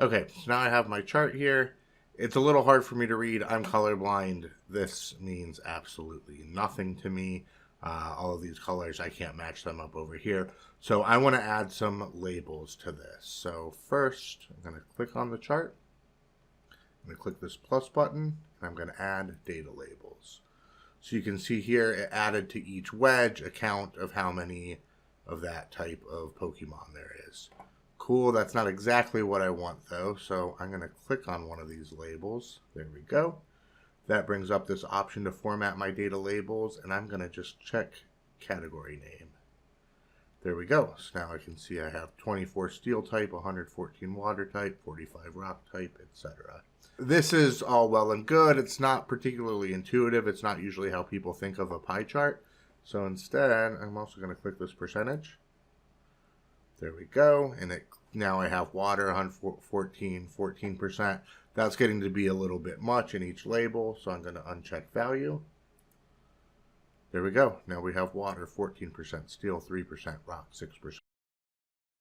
Okay, so now I have my chart here. It's a little hard for me to read. I'm colorblind. This means absolutely nothing to me. All of these colors, I can't match them up over here. So I want to add some labels to this. So first, I'm going to click on the chart. I'm going to click this plus button, and I'm going to add data labels. So you can see here, it added to each wedge a count of how many of that type of Pokemon there is. Cool, that's not exactly what I want though, so I'm going to click on one of these labels. There we go. That brings up this option to format my data labels, and I'm going to just check category name. There we go. So now I can see I have 24 steel type, 114 water type, 45 rock type, etc. This is all well and good. It's not particularly intuitive. It's not usually how people think of a pie chart. So instead, I'm also going to click this percentage. There we go. And now I have water, 14%. That's getting to be a little bit much in each label. So I'm going to uncheck value. There we go. Now we have water, 14%, steel, 3%, rock, 6%.